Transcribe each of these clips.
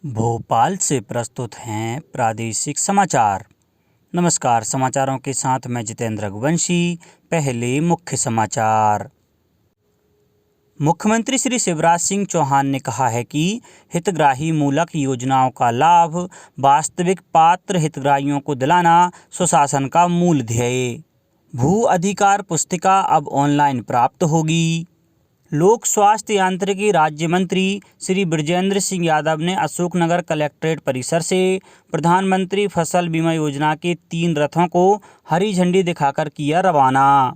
भोपाल से प्रस्तुत हैं प्रादेशिक समाचार। नमस्कार, समाचारों के साथ मैं जितेंद्र रघुवंशी। पहले मुख्य समाचार। मुख्यमंत्री श्री शिवराज सिंह चौहान ने कहा है कि हितग्राही मूलक योजनाओं का लाभ वास्तविक पात्र हितग्राहियों को दिलाना सुशासन का मूल ध्येय। भू अधिकार पुस्तिका अब ऑनलाइन प्राप्त होगी। लोक स्वास्थ्य यांत्रिकी राज्य मंत्री श्री बृजेंद्र सिंह यादव ने अशोकनगर कलेक्ट्रेट परिसर से प्रधानमंत्री फसल बीमा योजना के 3 रथों को हरी झंडी दिखाकर किया रवाना।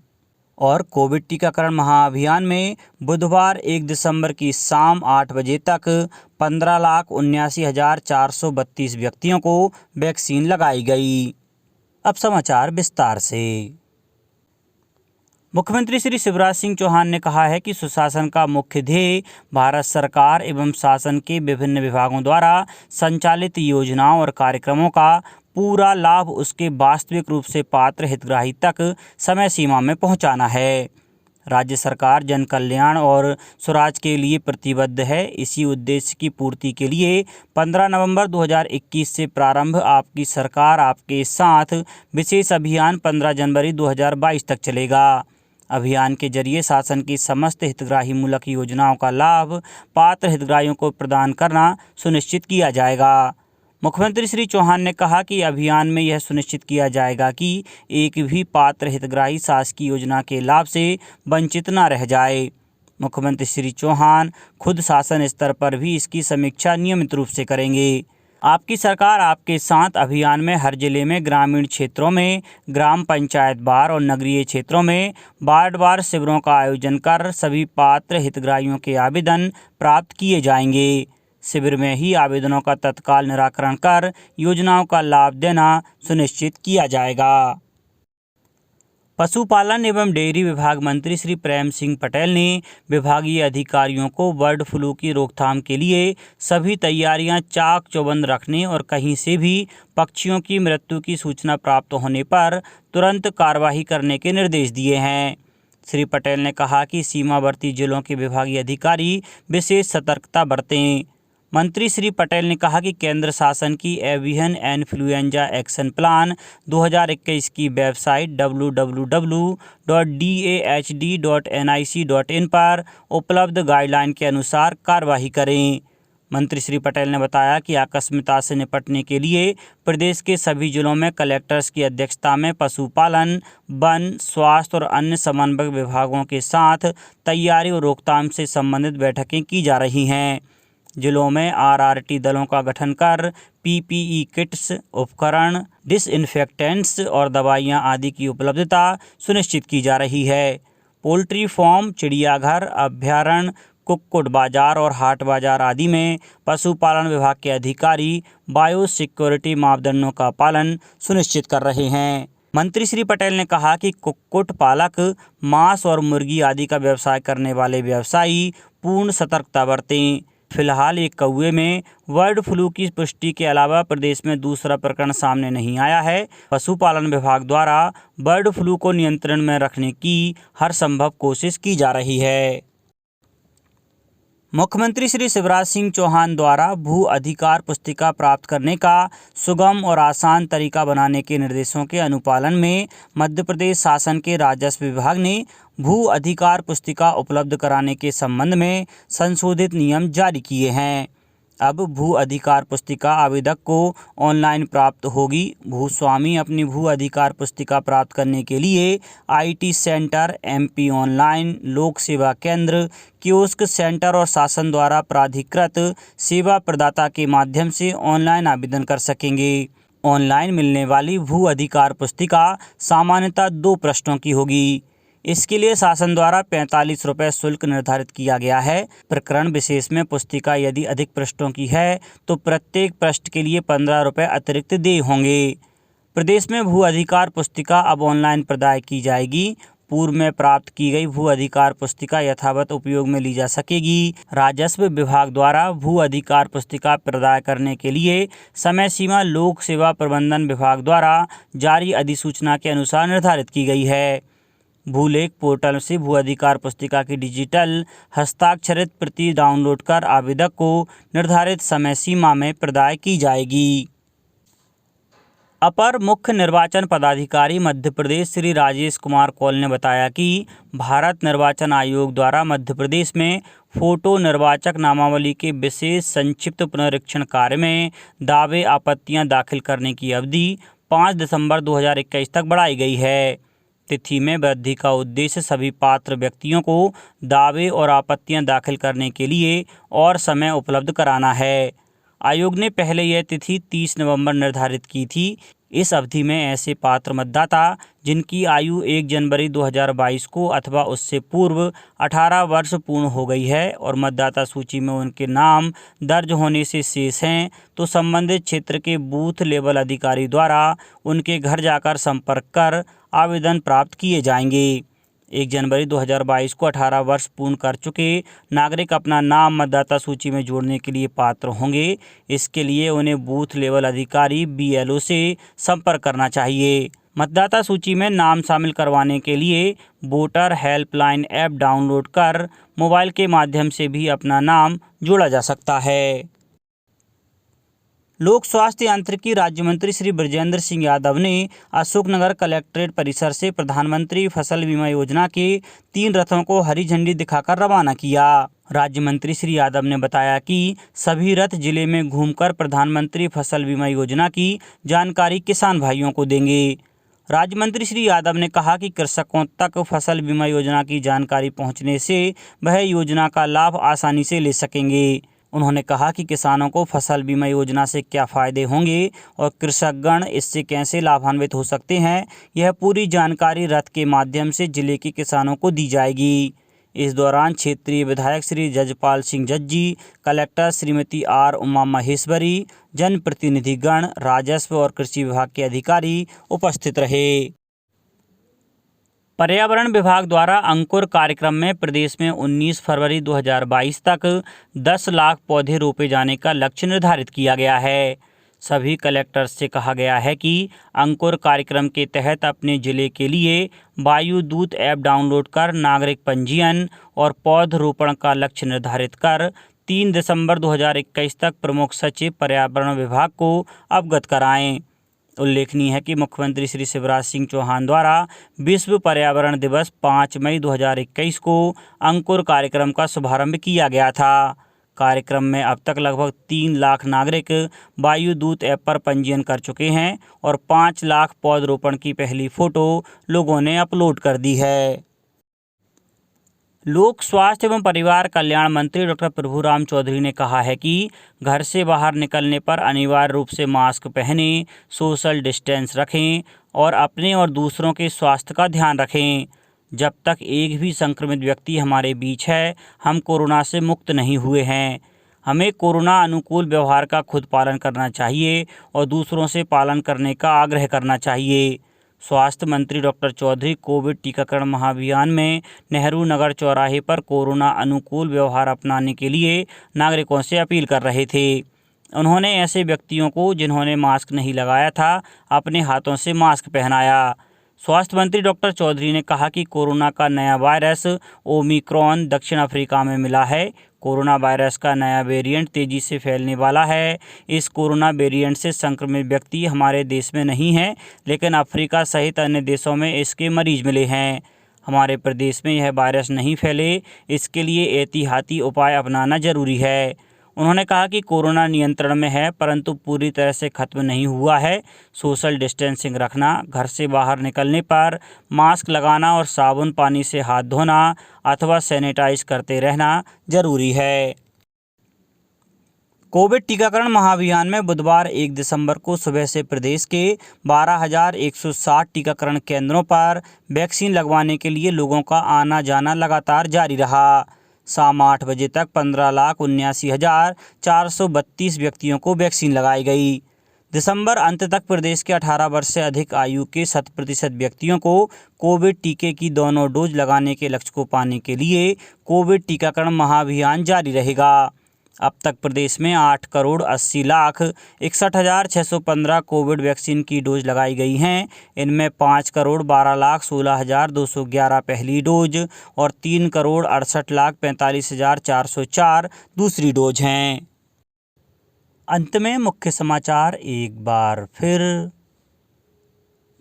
और कोविड टीकाकरण महाअभियान में बुधवार 1 दिसंबर की शाम 8 बजे तक 15,79,432 व्यक्तियों को वैक्सीन लगाई गई। अब समाचार विस्तार से। मुख्यमंत्री श्री शिवराज सिंह चौहान ने कहा है कि सुशासन का मुख्य ध्येय भारत सरकार एवं शासन के विभिन्न विभागों द्वारा संचालित योजनाओं और कार्यक्रमों का पूरा लाभ उसके वास्तविक रूप से पात्र हितग्राही तक समय सीमा में पहुंचाना है। राज्य सरकार जन कल्याण और स्वराज के लिए प्रतिबद्ध है। इसी उद्देश्य की पूर्ति के लिए 15 नवंबर 2021 से प्रारंभ आपकी सरकार आपके साथ विशेष अभियान 15 जनवरी 2022 तक चलेगा। अभियान के जरिए शासन की समस्त हितग्राही मूलक योजनाओं का लाभ पात्र हितग्राहियों को प्रदान करना सुनिश्चित किया जाएगा। मुख्यमंत्री श्री चौहान ने कहा कि अभियान में यह सुनिश्चित किया जाएगा कि एक भी पात्र हितग्राही शासकीय योजना के लाभ से वंचित न रह जाए। मुख्यमंत्री श्री चौहान खुद शासन स्तर पर भी इसकी समीक्षा नियमित रूप से करेंगे। आपकी सरकार आपके साथ अभियान में हर जिले में ग्रामीण क्षेत्रों में ग्राम पंचायत वार और नगरीय क्षेत्रों में वार्डवार शिविरों का आयोजन कर सभी पात्र हितग्राहियों के आवेदन प्राप्त किए जाएंगे। शिविर में ही आवेदनों का तत्काल निराकरण कर योजनाओं का लाभ देना सुनिश्चित किया जाएगा। पशुपालन एवं डेयरी विभाग मंत्री श्री प्रेम सिंह पटेल ने विभागीय अधिकारियों को बर्ड फ्लू की रोकथाम के लिए सभी तैयारियां चाक चौबंद रखने और कहीं से भी पक्षियों की मृत्यु की सूचना प्राप्त होने पर तुरंत कार्रवाई करने के निर्देश दिए हैं। श्री पटेल ने कहा कि सीमावर्ती जिलों के विभागीय अधिकारी विशेष सतर्कता बरतें। मंत्री श्री पटेल ने कहा कि केंद्र शासन की एवियन इन्फ्लुएंजा एक्शन प्लान 2021 की वेबसाइट www.dahd.nic.in पर उपलब्ध गाइडलाइन के अनुसार कार्रवाई करें। मंत्री श्री पटेल ने बताया कि आकस्मिकता से निपटने के लिए प्रदेश के सभी जिलों में कलेक्टर्स की अध्यक्षता में पशुपालन, वन, स्वास्थ्य और अन्य समन्वयक विभागों के साथ तैयारी और रोकथाम से संबंधित बैठकें की जा रही हैं। जिलों में आरआरटी दलों का गठन कर पीपीई किट्स, उपकरण, डिसइंफेक्टेंट्स और दवाइयां आदि की उपलब्धता सुनिश्चित की जा रही है। पोल्ट्री फार्म, चिड़ियाघर, अभ्यारण्य, कुक्कुट बाजार और हाट बाजार आदि में पशुपालन विभाग के अधिकारी बायो सिक्योरिटी मापदंडों का पालन सुनिश्चित कर रहे हैं। मंत्री श्री पटेल ने कहा कि कुक्कुट पालक, मांस और मुर्गी आदि का व्यवसाय करने वाले व्यवसायी पूर्ण सतर्कता बरतें। फिलहाल एक कौवे में बर्ड फ्लू की पुष्टि के अलावा प्रदेश में दूसरा प्रकरण सामने नहीं आया है। पशुपालन विभाग द्वारा बर्ड फ्लू को नियंत्रण में रखने की हर संभव कोशिश की जा रही है। मुख्यमंत्री श्री शिवराज सिंह चौहान द्वारा भू अधिकार पुस्तिका प्राप्त करने का सुगम और आसान तरीका बनाने के निर्देशों के अनुपालन में मध्य प्रदेश शासन के राजस्व विभाग ने भू अधिकार पुस्तिका उपलब्ध कराने के संबंध में संशोधित नियम जारी किए हैं। अब भू अधिकार पुस्तिका आवेदक को ऑनलाइन प्राप्त होगी। भूस्वामी अपनी भू अधिकार पुस्तिका प्राप्त करने के लिए आईटी सेंटर, एमपी ऑनलाइन, लोक सेवा केंद्र, कियोस्क सेंटर और शासन द्वारा प्राधिकृत सेवा प्रदाता के माध्यम से ऑनलाइन आवेदन कर सकेंगे। ऑनलाइन मिलने वाली भू अधिकार पुस्तिका सामान्यतः 2 पृष्ठों की होगी। इसके लिए शासन द्वारा 45 रुपये शुल्क निर्धारित किया गया है। प्रकरण विशेष में पुस्तिका यदि अधिक पृष्ठों की है तो प्रत्येक पृष्ठ के लिए 15 रुपये अतिरिक्त देय होंगे। प्रदेश में भू अधिकार पुस्तिका अब ऑनलाइन प्रदाय की जाएगी। पूर्व में प्राप्त की गई भू अधिकार पुस्तिका यथावत उपयोग में ली जा सकेगी। राजस्व विभाग द्वारा भू अधिकार पुस्तिका प्रदाय करने के लिए समय सीमा लोक सेवा प्रबंधन विभाग द्वारा जारी अधिसूचना के अनुसार निर्धारित की गई है। भूलेख पोर्टल से भू अधिकार पुस्तिका की डिजिटल हस्ताक्षरित प्रति डाउनलोड कर आवेदक को निर्धारित समय सीमा में प्रदाय की जाएगी। अपर मुख्य निर्वाचन पदाधिकारी मध्य प्रदेश श्री राजेश कुमार कौल ने बताया कि भारत निर्वाचन आयोग द्वारा मध्य प्रदेश में फोटो निर्वाचक नामावली के विशेष संक्षिप्त पुनरीक्षण कार्य में दावे आपत्तियां दाखिल करने की अवधि 5 दिसंबर 2021 तक बढ़ाई गई है। तिथि में वृद्धि का उद्देश्य सभी पात्र व्यक्तियों को दावे और आपत्तियां दाखिल करने के लिए और समय उपलब्ध कराना है। आयोग ने पहले यह तिथि 30 नवंबर निर्धारित की थी। इस अवधि में ऐसे पात्र मतदाता जिनकी आयु 1 जनवरी 2022 को अथवा उससे पूर्व 18 वर्ष पूर्ण हो गई है और मतदाता सूची में उनके नाम दर्ज होने से शेष हैं, तो संबंधित क्षेत्र के बूथ लेवल अधिकारी द्वारा उनके घर जाकर संपर्क कर आवेदन प्राप्त किए जाएंगे। 1 जनवरी 2022 को 18 वर्ष पूर्ण कर चुके नागरिक अपना नाम मतदाता सूची में जोड़ने के लिए पात्र होंगे। इसके लिए उन्हें बूथ लेवल अधिकारी BLO से संपर्क करना चाहिए। मतदाता सूची में नाम शामिल करवाने के लिए वोटर हेल्पलाइन ऐप डाउनलोड कर मोबाइल के माध्यम से भी अपना नाम जोड़ा जा सकता है। लोक स्वास्थ्य यांत्रिकी राज्य मंत्री श्री बृजेंद्र सिंह यादव ने अशोकनगर कलेक्ट्रेट परिसर से प्रधानमंत्री फसल बीमा योजना के 3 रथों को हरी झंडी दिखाकर रवाना किया। राज्य मंत्री श्री यादव ने बताया कि सभी रथ जिले में घूमकर प्रधानमंत्री फसल बीमा योजना की जानकारी किसान भाइयों को देंगे। राज्य मंत्री श्री यादव ने कहा कि कृषकों तक फसल बीमा योजना की जानकारी पहुंचने से वह योजना का लाभ आसानी से ले सकेंगे। उन्होंने कहा कि किसानों को फसल बीमा योजना से क्या फ़ायदे होंगे और कृषकगण इससे कैसे लाभान्वित हो सकते हैं, यह पूरी जानकारी रथ के माध्यम से जिले के किसानों को दी जाएगी। इस दौरान क्षेत्रीय विधायक श्री जजपाल सिंह जज्जी, कलेक्टर श्रीमती R उमा महेश्वरी, जनप्रतिनिधिगण, राजस्व और कृषि विभाग के अधिकारी उपस्थित रहे। पर्यावरण विभाग द्वारा अंकुर कार्यक्रम में प्रदेश में 19 फरवरी 2022 तक 10 लाख पौधे रोपे जाने का लक्ष्य निर्धारित किया गया है। सभी कलेक्टर्स से कहा गया है कि अंकुर कार्यक्रम के तहत अपने जिले के लिए वायुदूत ऐप डाउनलोड कर नागरिक पंजीयन और पौधरोपण का लक्ष्य निर्धारित कर 3 दिसंबर 2021 तक प्रमुख सचिव पर्यावरण विभाग को अवगत कराएं। उल्लेखनीय है कि मुख्यमंत्री श्री शिवराज सिंह चौहान द्वारा विश्व पर्यावरण दिवस 5 मई 2021 को अंकुर कार्यक्रम का शुभारंभ किया गया था। कार्यक्रम में अब तक लगभग 3 लाख नागरिक वायुदूत ऐप पर पंजीयन कर चुके हैं और 5 लाख पौधरोपण की पहली फोटो लोगों ने अपलोड कर दी है। लोक स्वास्थ्य एवं परिवार कल्याण मंत्री डॉक्टर प्रभुराम चौधरी ने कहा है कि घर से बाहर निकलने पर अनिवार्य रूप से मास्क पहनें, सोशल डिस्टेंस रखें और अपने और दूसरों के स्वास्थ्य का ध्यान रखें। जब तक एक भी संक्रमित व्यक्ति हमारे बीच है, हम कोरोना से मुक्त नहीं हुए हैं। हमें कोरोना अनुकूल व्यवहार का खुद पालन करना चाहिए और दूसरों से पालन करने का आग्रह करना चाहिए। स्वास्थ्य मंत्री डॉक्टर चौधरी कोविड टीकाकरण महाअभियान में नेहरू नगर चौराहे पर कोरोना अनुकूल व्यवहार अपनाने के लिए नागरिकों से अपील कर रहे थे। उन्होंने ऐसे व्यक्तियों को जिन्होंने मास्क नहीं लगाया था, अपने हाथों से मास्क पहनाया। स्वास्थ्य मंत्री डॉक्टर चौधरी ने कहा कि कोरोना का नया वायरस ओमिक्रॉन दक्षिण अफ्रीका में मिला है। कोरोना वायरस का नया वेरिएंट तेज़ी से फैलने वाला है। इस कोरोना वेरिएंट से संक्रमित व्यक्ति हमारे देश में नहीं हैं, लेकिन अफ्रीका सहित अन्य देशों में इसके मरीज मिले हैं। हमारे प्रदेश में यह वायरस नहीं फैले, इसके लिए एहतियाती उपाय अपनाना जरूरी है। उन्होंने कहा कि कोरोना नियंत्रण में है, परंतु पूरी तरह से खत्म नहीं हुआ है। सोशल डिस्टेंसिंग रखना, घर से बाहर निकलने पर मास्क लगाना और साबुन पानी से हाथ धोना अथवा सैनिटाइज करते रहना जरूरी है। कोविड टीकाकरण महाअभियान में बुधवार 1 दिसंबर को सुबह से प्रदेश के 12,160 टीकाकरण केंद्रों पर वैक्सीन लगवाने के लिए लोगों का आना जाना लगातार जारी रहा। शाम 8 बजे तक 15,79,432 व्यक्तियों को वैक्सीन लगाई गई। दिसंबर अंत तक प्रदेश के 18 वर्ष से अधिक आयु के 100% व्यक्तियों को कोविड टीके की दोनों डोज लगाने के लक्ष्य को पाने के लिए कोविड टीकाकरण महाअभियान जारी रहेगा। अब तक प्रदेश में 8,80,61,615 कोविड वैक्सीन की डोज लगाई गई हैं। इनमें 5,12,16,211 पहली डोज और 3,68,45,404 दूसरी डोज हैं। अंत में मुख्य समाचार एक बार फिर।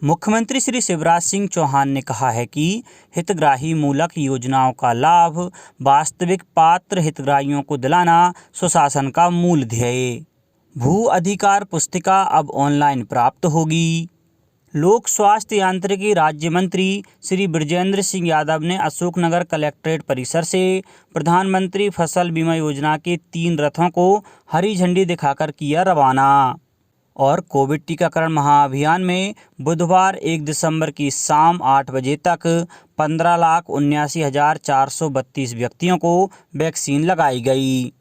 मुख्यमंत्री श्री शिवराज सिंह चौहान ने कहा है कि हितग्राही मूलक योजनाओं का लाभ वास्तविक पात्र हितग्राहियों को दिलाना सुशासन का मूल ध्येय। भू अधिकार पुस्तिका अब ऑनलाइन प्राप्त होगी। लोक स्वास्थ्य यांत्रिकी राज्य मंत्री श्री बृजेंद्र सिंह यादव ने अशोकनगर कलेक्ट्रेट परिसर से प्रधानमंत्री फसल बीमा योजना के 3 रथों को हरी झंडी दिखाकर किया रवाना। और कोविड टीकाकरण महाअभियान में बुधवार 1 दिसंबर की शाम 8 बजे तक 15,79,432 व्यक्तियों को वैक्सीन लगाई गई।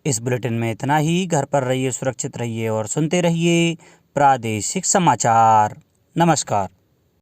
इस बुलेटिन में इतना ही। घर पर रहिए, सुरक्षित रहिए और सुनते रहिए प्रादेशिक समाचार। नमस्कार।